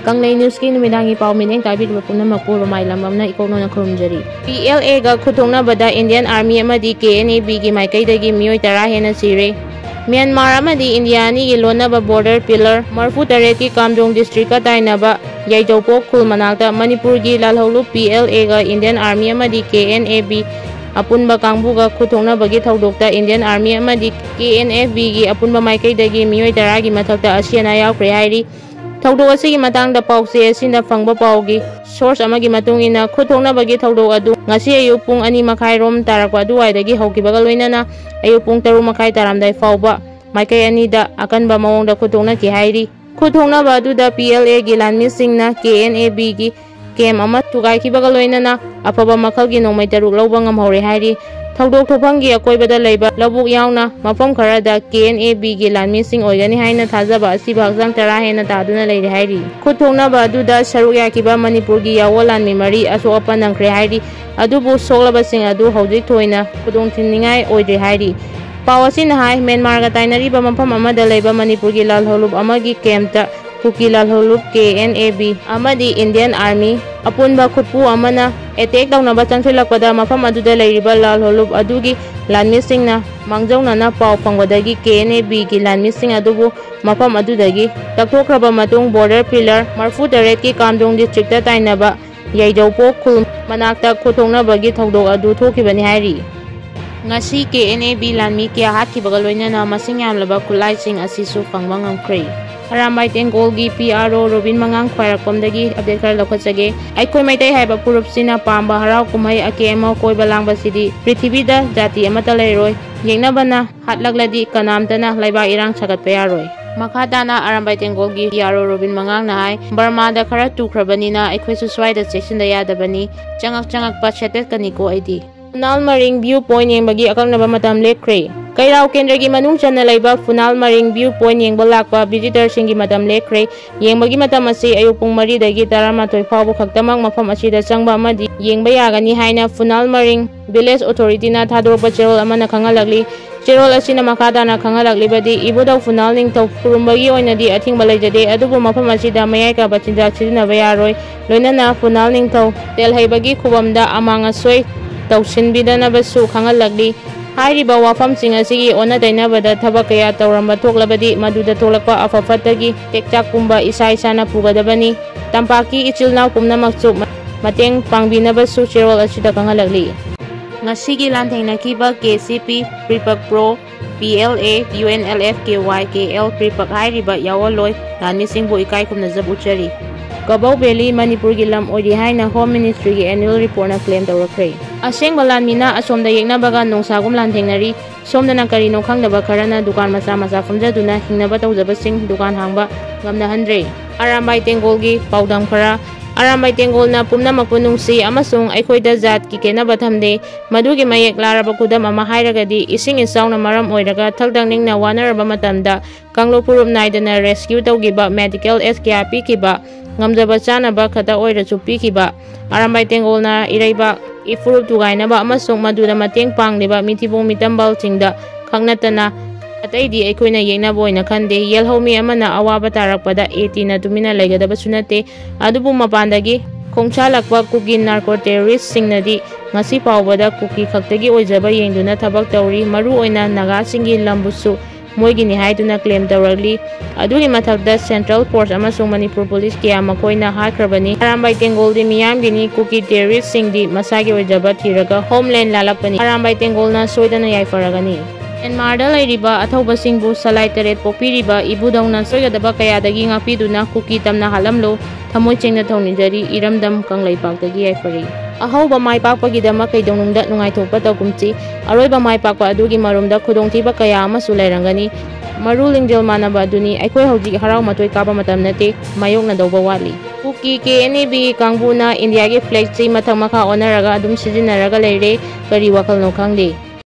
Kanglei News ki numidangi pau mineng taibidwa punnamaku romai lambamna ikonona khurumjari. PLA ga khuthongnabada Indian Army amadi KNAB gi maikaidagi miyoi 10 hena sire. Myanmar amadi India ni gi lonaba border pillar marfu tare ki Kamjong district ka tainaba YELHOU khul manakta Manipur gi lalholu PLA ga Indian Army amadi KNAB apunba kangbu ga khuthongnabagi thaudokta Indian Army amadi KNFB gi apunba maikaidagi miyoi 10 gi mathakta asiana Ywkhre hairi. Thaudok asigi matangda pause asina phangba paugi source amagi matungina khuthongnabagi thaudok adu ngasi ayu pung 2:30 rom tarakwa duwaidagi haukibaga loinana ayu pung 3:30 taramdai fauba maikai anida akanba mawongda khuthongna ki hairi. Khuthongnaba aduda PLA gi Lanmi singna KNAB gi kem ama tugaikibaga loinana afaba makhalgi nongmai taruk lawba ngamhore hairi. Thaudok thophangi akoibada leiba labuk yauna mafam kharada KNAB gi Lanmi sing oigani haina thajaba asiba haksang 10 hena taduna leire hairi. Khuthongnaba aduda saruk yakiba Manipur gi yawo Lanmi mari asopa Ngamkhre hairi. Adubu soklaba sing adu hojik thoina khudong thinningai oide hairi. Pawasina hai Myanmar ga tainariba mafam amada leiba Manipur gi lalholub amagi kemta Kukiland KNAB amadi Indian Army apunba khutpu amana attack dawnaba changthilakpada mafam aduda leiriba lalholub adugi Lanmi singna mangjauna na pau phangwadagi KNAB gi Lanmi sing adubu mafam adudagi taktokraba matung border pillar marfu tare ki Kamjong district ta tainaba YELHOU khul manakta khuthongnabagi thaudok adu thokibani hairi. Ngasi KNAB Lanmi kya hatkibaga loinana masing yamlaba Khutlai sing asisu phangba ngamkhre. Harambai Tengol gi PRO Robin Mangang khwairakpomdagi update khara lokhatsage. Aikoi maitai haiba purupsina pamba harau kumhai akema koiba langba sidi prithibida jati amata leiroi. Yengnabana hatlagladi kanamtana laiba irang sagatpa yaroi. Makhatana Harambai Tengol gi PRO Robin Mangang na hai Burma da khara tukhrabani aikoi su swaida section da yadabani changak pa chetet kaniko aidi. Funal Maring Viewpoint yengbagi akaknaba matam Ywkhre. Kairao Kendra gi manung channa laiba Funal Maring Viewpoint yengba lakpa visitor singi matam Ywkhre yengbagi matam asi ayuk pung 3 dagi 12 faubu khaktamang mafam asida changba amadi yengba yagani haina Funal Maring Village Authority na thadorpa cherol amana khangalagli. Cherol asina makhatana khangalaglibadi ibudau Funal ningthau purumbagi oinadi athingba leijade adubu mafam asida mayai ka bachinjak sidinaba yaroi loinana Funal ningthau telhaibagi khubamda amangasoi tausinbidanabasu khangalagli. Hairiba wafamsing asigi ona tainabada thabak kaya tawramba thoklabadi maduda tholakpa afafatagi tekchak kumba isa isana pugadabani tampaki ichilnaw pumnamakchu mateng pangbinabasu cherol asida khangalagli. Ngasigi lantengnakiba KCP PREEPAK Pro PLA UNLF KYKL PREEPAK hairiba yawoloi Lanmi SINGBU ikai kumna jabuchari. Kabau Valley Manipur gi lam odi haina Home Ministry gi annual report na claim tawrakre. Asengba Lanmina asomda yeknabaga nongsagum lanthengnari somdana karino khangdaba kharana dukan macha famjaduna hingnaba tawjabasing dukan hangba ngamna handre. Harambai Tengol gi paudang phara Harambai Tengol na pumnamak punungsi amasung aikhoida jat ki kenaba thamde madugi mayek laraba kudam ama hairagadi ising isawna maram oiraga thaldang ningna wanaraba matamda kanglo purup naidana rescue tawgiba medical aid kya pikiba ngamjaba chanaba khata oirachu pikiba. Harambai Tengol na iraiba ifurup tugainaba amasung maduda mateng pangliba mitibong mitambal chingda khangnatana ataidi aikoina yengnaba oina khande YELHOU mi amana awaba tarakpada 80 na tumina laigadaba sunate adubu mapandagi khongchalakpa Kuki narco terrorist singnadi ngasi paubada Kuki khaktagi oijaba yengduna thabak tawri maru oina naga singi lambusu moigini haiduna claim tawragli. Adugi mathakda Central Force amasung Manipur Police kya makoina hakrabani. Harambai Tengol di miyam gini Kuki terrorist singdi masagi oijaba thiraga homeland lalakpani. Harambai Tengol na soidana yaifaragani. Myanmar da lairiba athauba singbu salai teret pokpiriba ibudawna soigadaba kayadagi ngapiduna Kuki tamna halamlo thamoi chengna thauninjari iramdam kanglaipakdagi yaifare. Ahauba maipakpagidama kaidonungda nungaithokpa tawkumchi aroiba maipakpa adugi marumda khudongthiba kaya amasu lairangani. Maru lingjel manaba aduni aikoi hojik harau matoi kapa matam nate mayokna dawba watli. Kuki KNAB kangbuna India gi flag chi mathang makha onaraga adum sijinaraga leire kari wakal no khangde.